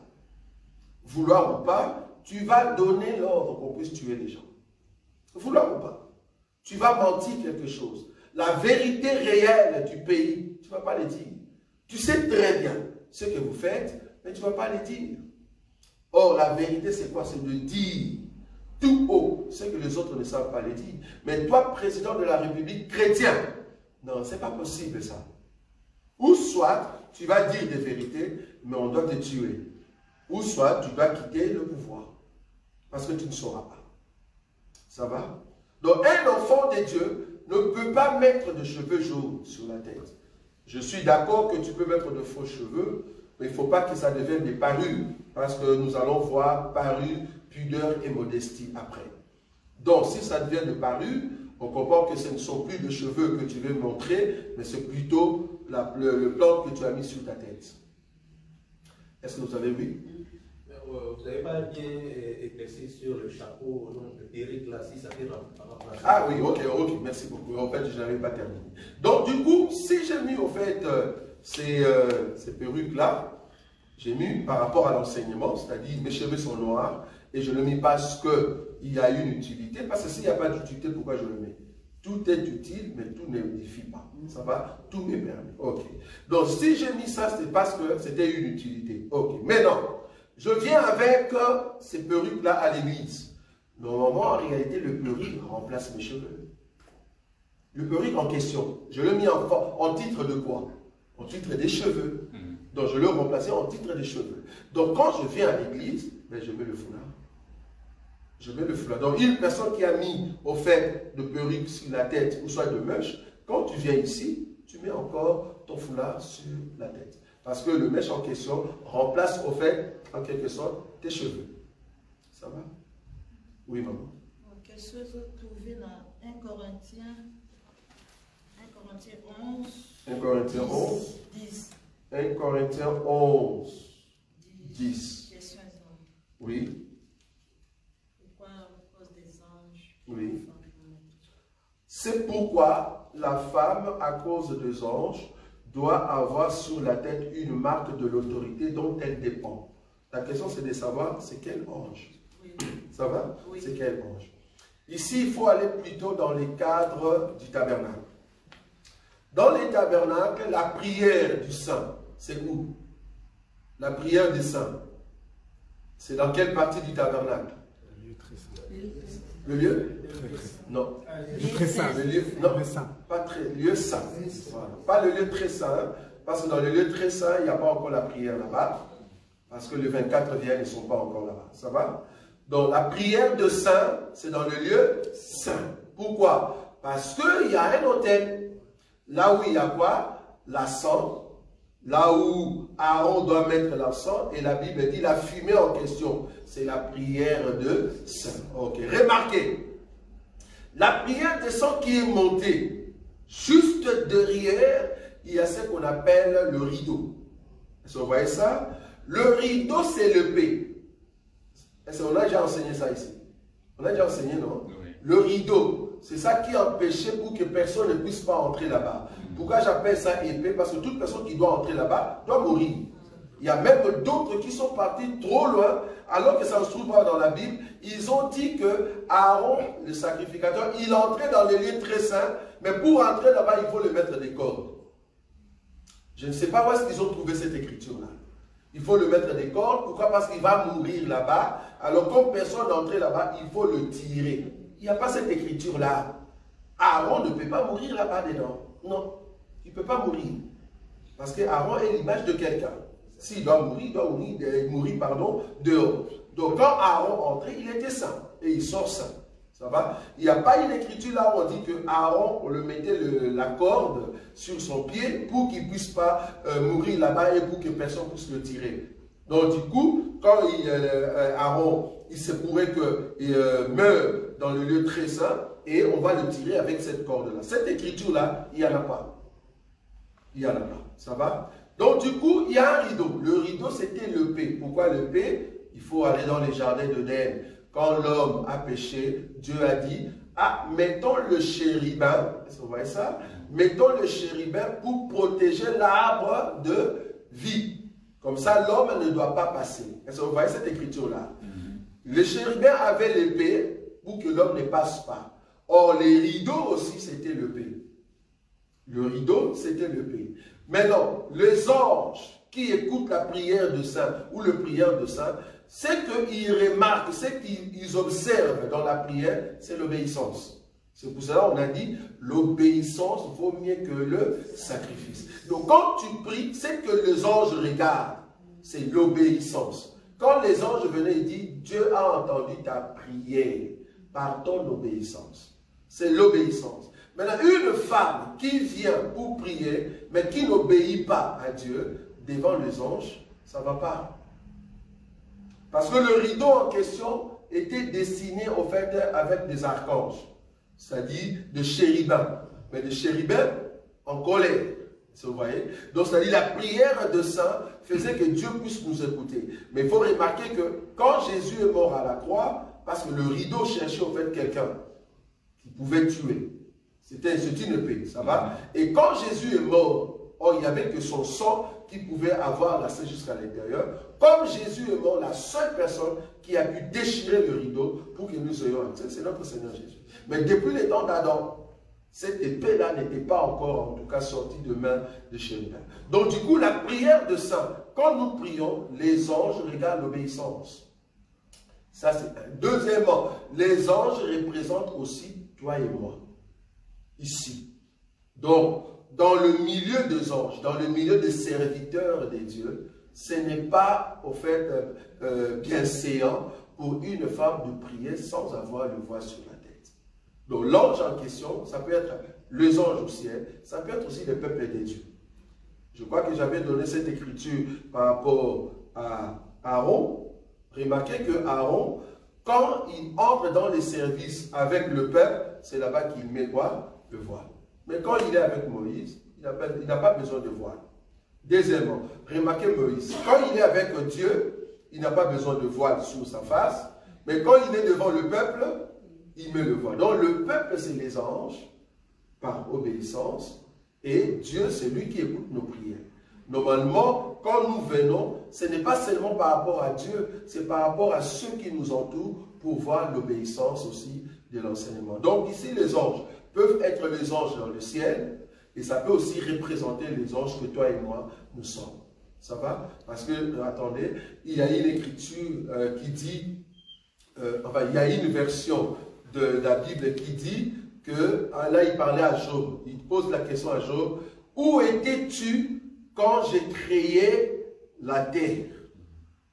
Vouloir ou pas, tu vas donner l'ordre qu'on puisse tuer les gens. Vouloir ou pas. Tu vas mentir quelque chose. La vérité réelle du pays, tu ne vas pas le dire. Tu sais très bien ce que vous faites, mais tu ne vas pas le dire. Or, la vérité, c'est quoi? C'est de dire tout haut ce que les autres ne savent pas le dire. Mais toi, président de la République chrétien, non, ce n'est pas possible ça. Ou soit, tu vas dire des vérités, mais on doit te tuer. Ou soit, tu dois quitter le pouvoir. Parce que tu ne sauras pas. Ça va? Donc, un enfant de Dieu ne peut pas mettre de cheveux jaunes sur la tête. Je suis d'accord que tu peux mettre de faux cheveux, mais il ne faut pas que ça devienne des parures. Parce que nous allons voir parure, pudeur et modestie après. Donc, si ça devient des parures, on comprend que ce ne sont plus de cheveux que tu veux montrer, mais c'est plutôt le plan que tu as mis sur ta tête. Est-ce que vous avez vu? Vous n'avez pas bien éclairci sur le chapeau, donc le perruque là, si ça fait remplacer. Ah oui, ok, merci beaucoup. En fait, je n'avais pas terminé. Donc, du coup, si j'ai mis au fait ces perruques-là, j'ai mis par rapport à l'enseignement, c'est-à-dire mes cheveux sont noirs, et je ne le mets parce qu'il y a une utilité, parce que s'il n'y a pas d'utilité, pourquoi je le mets? Tout est utile, mais tout n'édifie pas. Ça va? Tout m'est permis. Ok. Donc, si j'ai mis ça, c'est parce que c'était une utilité. Ok. Mais non. Je viens avec ces perruques-là à l'église. Normalement, en réalité, le perruque remplace mes cheveux. Le perruque en question, je l'ai mis en titre de quoi? En titre des cheveux. Donc, je l'ai remplacé en titre des cheveux. Donc, quand je viens à l'église, ben, je mets le foulard. je mets le foulard. Donc, une personne qui a mis, au fait, de perruque sur la tête, ou soit de mèche, quand tu viens ici, tu mets encore ton foulard sur la tête. Parce que le mèche en question remplace, au fait, en quelque sorte, tes cheveux. Ça va? Oui, maman. Quelque chose trouvé dans 1 Corinthiens 11. 1 Corinthiens 11. 10. 1 Corinthiens 11. 10. Question. Oui. Pourquoi à cause des anges? Oui. C'est pourquoi la femme, à cause des anges, doit avoir sur la tête une marque de l'autorité dont elle dépend. La question, c'est de savoir c'est quel ange. Oui. Ça va? Oui. C'est quel ange. Ici, il faut aller plutôt dans les cadres du tabernacle. Dans les tabernacles, la prière du saint, c'est où? La prière des saints. C'est dans quelle partie du tabernacle? Le lieu très saint. Le lieu? Très saint. Non. Le lieu très saint. Le lieu, non, Très saint. pas très, lieu saint. Voilà. Pas le lieu très saint, parce que dans le lieu très saint, il n'y a pas encore la prière là-bas, parce que les 24 viennent, ils ne sont pas encore là-bas. Ça va? Donc la prière de saint, c'est dans le lieu saint. Pourquoi? Parce qu'il y a un autel. Là où il y a quoi? L'encens. Là où Aaron doit mettre l'encens, et la Bible dit la fumée en question. C'est la prière de saint. Ok, remarquez. La prière de sang qui est montée, juste derrière, il y a ce qu'on appelle le rideau. Est-ce que vous voyez ça? Le rideau, c'est l'épée. Est-ce qu'on a déjà enseigné ça ici? On a déjà enseigné, non? Oui. Le rideau, c'est ça qui empêchait pour que personne ne puisse pas entrer là-bas. Pourquoi j'appelle ça épée? Parce que toute personne qui doit entrer là-bas doit mourir. Il y a même d'autres qui sont partis trop loin, alors que ça ne se trouve pas dans la Bible. Ils ont dit que Aaron, le sacrificateur, il entrait dans les lieux très saints, mais pour entrer là-bas, il faut le mettre des cordes. Je ne sais pas où est-ce qu'ils ont trouvé cette écriture-là. Il faut le mettre des cordes. Pourquoi? Parce qu'il va mourir là-bas. Alors, comme personne n'entrait là-bas, il faut le tirer. Il n'y a pas cette écriture-là. Aaron ne peut pas mourir là-bas dedans. Non, il ne peut pas mourir. Parce que Aaron est l'image de quelqu'un. S'il doit mourir, il doit mourir dehors. Donc quand Aaron entrait, il était saint. Et il sort saint. Ça va? Il n'y a pas une écriture là où on dit que Aaron, on le mettait la corde sur son pied pour qu'il ne puisse pas mourir là-bas et pour que personne puisse le tirer. Donc du coup, quand Aaron, il se pourrait qu'il meure dans le lieu très saint, et on va le tirer avec cette corde-là. Cette écriture-là, il n'y en a pas. Il n'y en a pas. Ça va? Donc du coup, il y a un rideau. Le rideau, c'était l'épée. Pourquoi l'épée? Il faut aller dans les jardins d'Éden. Quand l'homme a péché, Dieu a dit, ah, mettons le chérubin, est-ce que vous voyez ça? Mettons le chérubin pour protéger l'arbre de vie. Comme ça, l'homme ne doit pas passer. Est-ce que vous voyez cette écriture-là? Le chérubin avait l'épée pour que l'homme ne passe pas. Or, les rideaux aussi, c'était l'épée. Le rideau, c'était l'épée. Maintenant, les anges qui écoutent la prière de saint ou le prière de saint, c'est qu'ils remarquent, c'est qu'ils observent dans la prière, c'est l'obéissance. C'est pour cela qu'on a dit, l'obéissance vaut mieux que le sacrifice. Donc quand tu pries, c'est que les anges regardent, c'est l'obéissance. Quand les anges venaient et disent, Dieu a entendu ta prière par ton obéissance. C'est l'obéissance. Maintenant, une femme qui vient pour prier, mais qui n'obéit pas à Dieu, devant les anges, ça ne va pas. Parce que le rideau en question était dessiné au fait avec des archanges, c'est-à-dire des chérubins, mais des chérubins en colère. Vous voyez? Donc, c'est-à-dire la prière de saint faisait que Dieu puisse nous écouter. Mais il faut remarquer que quand Jésus est mort à la croix, parce que le rideau cherchait au fait quelqu'un qui pouvait tuer. C'était une épée, ça va? Et quand Jésus est mort, il n'y avait que son sang qui pouvait avoir l'accès jusqu'à l'intérieur. Comme Jésus est mort, la seule personne qui a pu déchirer le rideau pour que nous ayons accès, c'est notre Seigneur Jésus. Mais depuis les temps d'Adam, cette épée-là n'était pas encore, en tout cas, sortie de main de chérubin. Donc, du coup, la prière de saint, quand nous prions, les anges regardent l'obéissance. Ça, c'est un. Deuxièmement, les anges représentent aussi toi et moi. Ici. Donc, dans le milieu des anges, dans le milieu des serviteurs de Dieu, ce n'est pas, au fait, bienséant pour une femme de prier sans avoir le voile sur la tête. Donc l'ange en question, ça peut être les anges au ciel, ça peut être aussi le peuple des dieux. Je crois que j'avais donné cette écriture par rapport à Aaron. Remarquez que Aaron, quand il entre dans les services avec le peuple, c'est là-bas qu'il met quoi? Le voile. Mais quand il est avec Moïse, il n'a pas besoin de voile. Deuxièmement, remarquez Moïse, quand il est avec Dieu, il n'a pas besoin de voile sur sa face, mais quand il est devant le peuple, il met le voile. Donc le peuple, c'est les anges, par obéissance, et Dieu, c'est lui qui écoute nos prières. Normalement, quand nous venons, ce n'est pas seulement par rapport à Dieu, c'est par rapport à ceux qui nous entourent pour voir l'obéissance aussi de l'enseignement. Donc ici, les anges peuvent être les anges dans le ciel, et ça peut aussi représenter les anges que toi et moi, nous sommes. Ça va? Parce que, attendez, il y a une écriture qui dit, enfin, il y a une version de la Bible qui dit que, là, il parlait à Job, il pose la question à Job, où étais-tu quand j'ai créé la terre?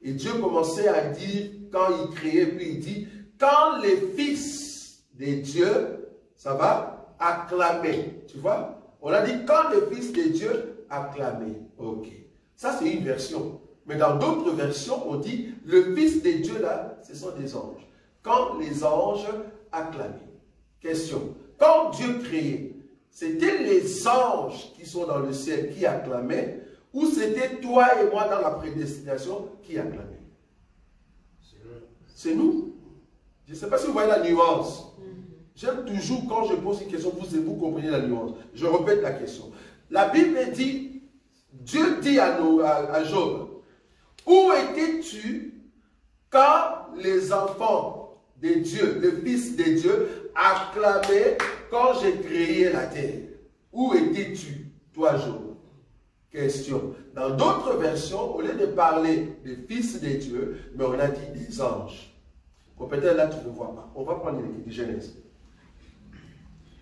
Et Dieu commençait à dire, quand il créait, puis il dit, quand les fils des dieux, ça va, acclamaient. Tu vois? On a dit, quand les fils des dieux acclamaient. Ok. Ça, c'est une version. Mais dans d'autres versions, on dit, le fils des dieux, là, ce sont des anges. Quand les anges acclamaient. Question. Quand Dieu créait, c'était les anges qui sont dans le ciel qui acclamaient, ou c'était toi et moi dans la prédestination qui acclamaient? C'est nous. Je ne sais pas si vous voyez la nuance. J'aime toujours, quand je pose une question, vous comprenez la nuance. Je répète la question. La Bible dit, Dieu dit à Job, où étais-tu quand les enfants des dieux, les fils des dieux, acclamaient quand j'ai créé la terre? Où étais-tu, toi, Job? Question. Dans d'autres versions, au lieu de parler des fils des dieux, mais on a dit des anges. Bon, peut-être là, tu ne vois pas. On va prendre une Genèse.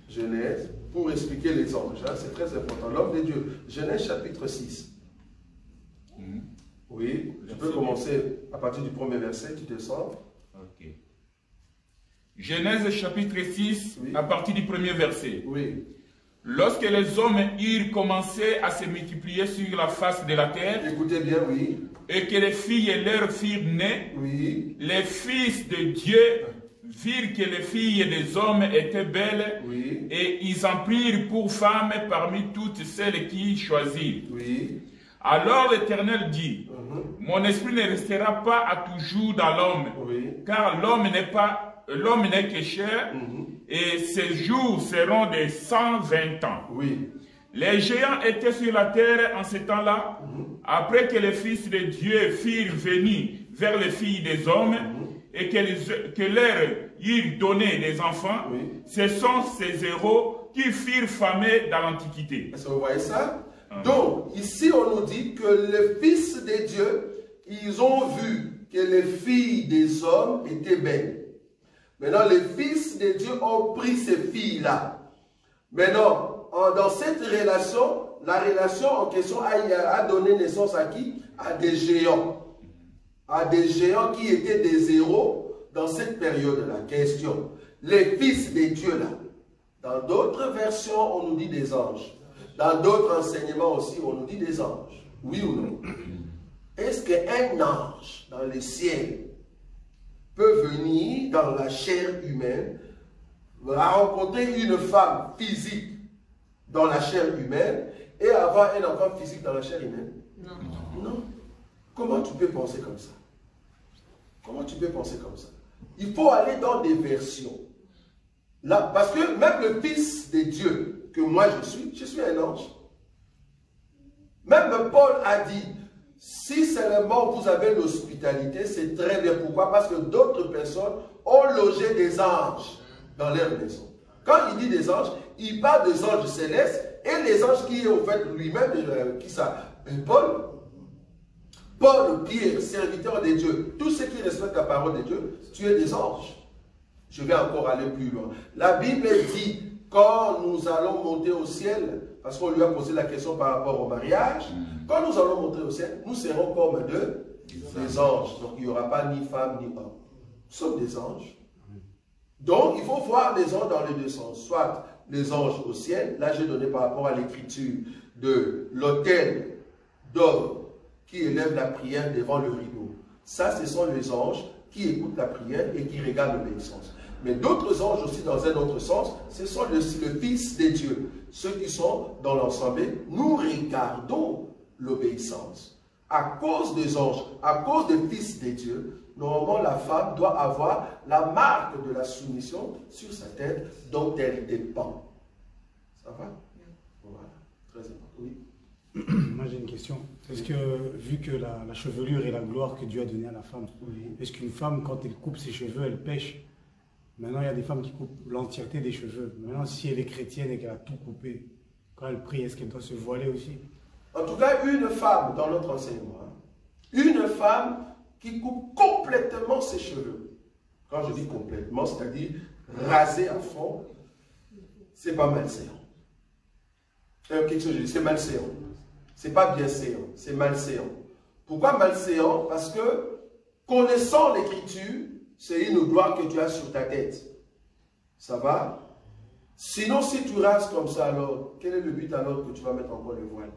Genèse, pour expliquer les anges, hein, c'est très important. L'homme de Dieu, Genèse chapitre 6. Oui, je peux commencer à partir du premier verset, tu descends. Ok. Genèse chapitre 6, oui. À partir du premier verset. Oui. Lorsque les hommes eurent commencé à se multiplier sur la face de la terre, écoutez bien, oui. Et que les filles et leurs filles nées, oui. Les fils de Dieu virent que les filles des hommes étaient belles, oui. Et ils en prirent pour femmes parmi toutes celles qu'ils choisirent. Oui. Alors l'Éternel dit, mon esprit ne restera pas à toujours dans l'homme, oui. Car l'homme n'est que chair, et ses jours seront de 120 ans. Oui. Les géants étaient sur la terre en ce temps-là, après que les fils de Dieu firent venir vers les filles des hommes, et que leur eurent donné des enfants. Oui. Ce sont ces héros qui firent famer dans l'Antiquité. Est-ce que vous voyez ça? Donc, ici, on nous dit que les fils de Dieu, ils ont vu que les filles des hommes étaient belles. Maintenant, les fils de Dieu ont pris ces filles-là. Maintenant, dans cette relation, la relation en question a donné naissance à qui? À des géants. À des géants qui étaient des héros dans cette période-là. Question. Les fils de Dieu, là. Dans d'autres versions, on nous dit des anges. Dans d'autres enseignements aussi, on nous dit des anges. Oui ou non? Est-ce qu'un ange dans le ciel peut venir dans la chair humaine, rencontrer une femme physique dans la chair humaine et avoir un enfant physique dans la chair humaine? Non. Non. Comment tu peux penser comme ça? Comment tu peux penser comme ça? Il faut aller dans des versions. Là, parce que même le Fils de Dieu que moi je suis un ange. Même Paul a dit, si seulement vous avez l'hospitalité, c'est très bien. Pourquoi? Parce que d'autres personnes ont logé des anges dans leur maison. Quand il dit des anges, il parle des anges célestes et les anges qui est au fait lui-même, qui ça? Paul, Pierre, serviteur de Dieu, tous ceux qui respectent la parole de Dieu, tu es des anges. Je vais encore aller plus loin. La Bible dit, quand nous allons monter au ciel, parce qu'on lui a posé la question par rapport au mariage, quand nous allons monter au ciel, nous serons comme des anges. Donc il n'y aura pas ni femme ni homme. sont des anges. Donc, il faut voir les anges dans les deux sens. Soit les anges au ciel, là j'ai donné par rapport à l'écriture de l'autel d'or qui élève la prière devant le rideau. Ça, ce sont les anges qui écoutent la prière et qui regardent l'obéissance. Mais d'autres anges aussi, dans un autre sens, ce sont le Fils des dieux. Ceux qui sont dans l'ensemble, nous regardons l'obéissance. À cause des anges, à cause des fils des dieux, normalement la femme doit avoir la marque de la soumission sur sa tête dont elle dépend. Ça va? Voilà. Très important. Oui. Moi j'ai une question. Est-ce que, vu que la chevelure est la gloire que Dieu a donnée à la femme, oui, est-ce qu'une femme, quand elle coupe ses cheveux, elle pêche? Maintenant, il y a des femmes qui coupent l'entièreté des cheveux. Maintenant, si elle est chrétienne et qu'elle a tout coupé, quand elle prie, est-ce qu'elle doit se voiler aussi? En tout cas, une femme, dans notre enseignement, une femme qui coupe complètement ses cheveux. Quand je dis complètement, c'est-à-dire raser à fond, c'est pas malséant. Quelque chose, je dis, c'est malséant. C'est pas bien séant, c'est malséant. Pourquoi malséant? Parce que, connaissant l'écriture, c'est une gloire que tu as sur ta tête. Ça va? Sinon, si tu rases comme ça, alors, quel est le but alors que tu vas mettre encore le voile?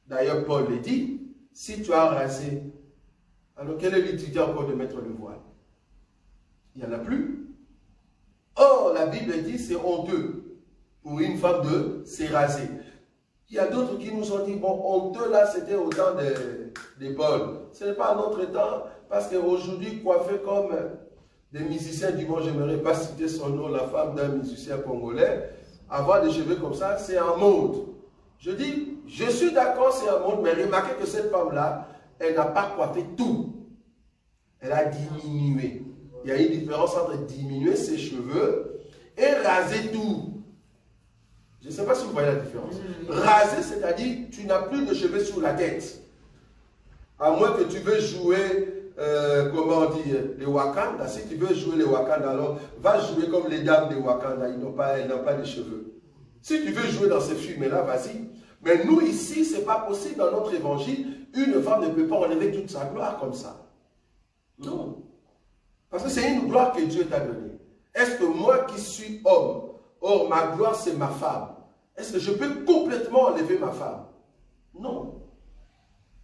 D'ailleurs, Paul le dit, si tu as rasé, alors quelle est l'utilité encore de mettre le voile? Il n'y en a plus. Or, la Bible dit, c'est honteux pour une femme de se raser. Il y a d'autres qui nous ont dit, bon, honteux là, c'était au temps de Paul. Ce n'est pas à notre temps, parce qu'aujourd'hui, coiffé comme des musiciens du monde, je n'aimerais pas citer son nom, la femme d'un musicien congolais, avoir des cheveux comme ça, c'est un mode. Je dis, je suis d'accord, c'est un mode, mais remarquez que cette femme-là, elle n'a pas coiffé tout. Elle a diminué. Il y a une différence entre diminuer ses cheveux et raser tout. Je ne sais pas si vous voyez la différence. Raser, c'est-à-dire, tu n'as plus de cheveux sur la tête. À moins que tu veux jouer, comment on dit, les Wakanda. Si tu veux jouer les Wakanda, alors va jouer comme les dames des Wakanda. Elles n'ont pas de cheveux. Si tu veux jouer dans ces films-là, vas-y. Mais nous, ici, ce n'est pas possible. Dans notre évangile, une femme ne peut pas enlever toute sa gloire comme ça. Non. Parce que c'est une gloire que Dieu t'a donnée. Est-ce que moi qui suis homme, or ma gloire c'est ma femme, est-ce que je peux complètement enlever ma femme? Non.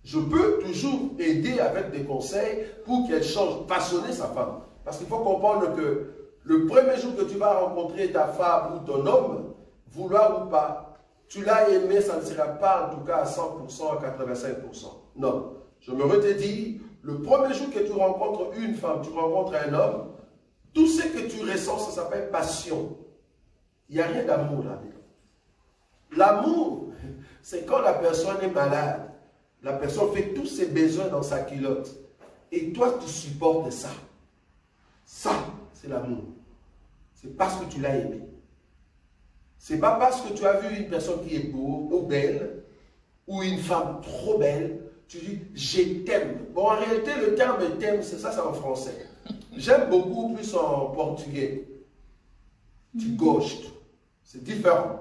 Je peux toujours aider avec des conseils pour qu'elle change, façonner sa femme. Parce qu'il faut comprendre que le premier jour que tu vas rencontrer ta femme ou ton homme, vouloir ou pas, tu l'as aimé, ça ne sera pas en tout cas à 100%, à 85%. Non. Je me redis, le premier jour que tu rencontres une femme, tu rencontres un homme, tout ce que tu ressens, ça s'appelle passion. Il n'y a rien d'amour là-dedans. L'amour, c'est quand la personne est malade, la personne fait tous ses besoins dans sa culotte, et toi tu supportes ça. Ça, c'est l'amour. C'est parce que tu l'as aimé. C'est pas parce que tu as vu une personne qui est beau ou belle, ou une femme trop belle, tu dis « je t'aime ». Bon, en réalité, le terme « t'aime », c'est ça, c'est en français. J'aime beaucoup plus en portugais. Tu gostes. C'est différent.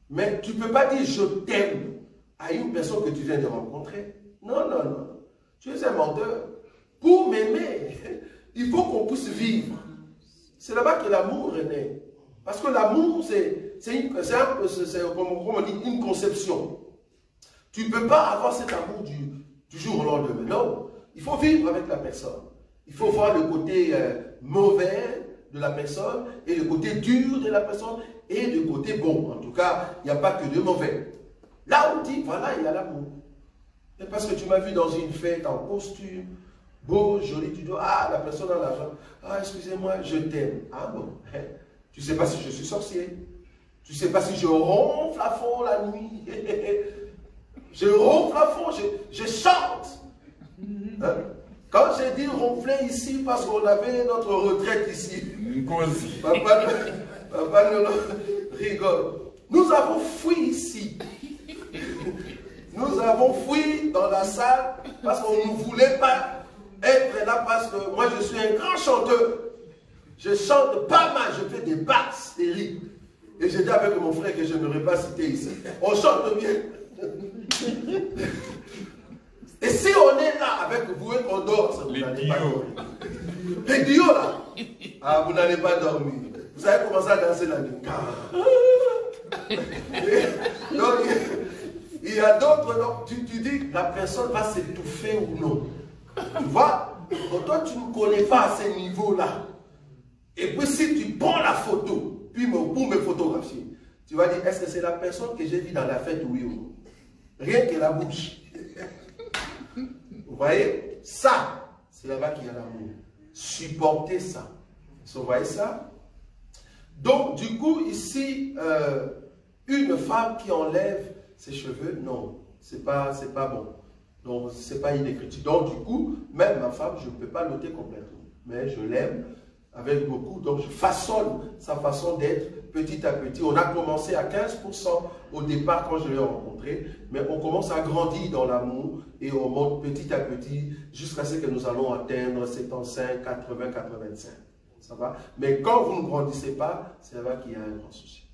Mais tu ne peux pas dire « je t'aime » à une personne que tu viens de rencontrer. Non, non, non. Tu es un menteur. Pour m'aimer, il faut qu'on puisse vivre. C'est là-bas que l'amour est né. Parce que l'amour, c'est une conception. Tu ne peux pas avoir cet amour du jour au lendemain. Non, il faut vivre avec la personne. Il faut voir le côté mauvais de la personne et le côté dur de la personne et le côté bon. En tout cas, il n'y a pas que de mauvais. Là, on dit, voilà, il y a l'amour. Et parce que tu m'as vu dans une fête en costume, beau, joli, tu dis, ah, la personne a l'argent. Ah, excusez-moi, je t'aime. Ah bon, tu ne sais pas si je suis sorcier. Tu ne sais pas si je ronfle à fond la nuit. Je ronfle à fond, je chante. Hein? Quand j'ai dit ronfler ici, parce qu'on avait notre retraite ici. Papa nous rigole. Nous avons fui ici. Nous avons fui dans la salle parce qu'on ne voulait pas être là parce que moi je suis un grand chanteur. Je chante pas mal, je fais des basses, des rythmes. Et j'ai dit avec mon frère que je n'aurais pas cité ici. On chante bien. Et si on est là avec vous et qu'on dort, ça, vous n'allez pas dormir. Les dios là, ah, vous n'allez pas dormir. Vous allez commencer à danser la nuit. Donc, il y a d'autres, donc tu dis la personne va s'étouffer ou non. Tu vois, toi tu ne connais pas à ces niveaux-là. Et puis si tu prends la photo, puis pour me photographier, tu vas dire, est-ce que c'est la personne que j'ai vue dans la fête, oui ou non? Rien que la bouche. Vous voyez, ça, c'est là-bas qu'il y a l'amour. Supporter ça. Vous voyez ça? Donc, du coup, ici, une femme qui enlève ses cheveux, non, c'est pas bon. Donc, c'est pas une écriture. Donc, du coup, même ma femme, je ne peux pas l'ôter complètement. Mais je l'aime avec beaucoup. Donc, je façonne sa façon d'être petit à petit. On a commencé à 15% au départ quand je l'ai rencontré, mais on commence à grandir dans l'amour et on monte petit à petit jusqu'à ce que nous allons atteindre 75, 80, 85. Ça va? Mais quand vous ne grandissez pas, c'est là qu'il y a un grand souci.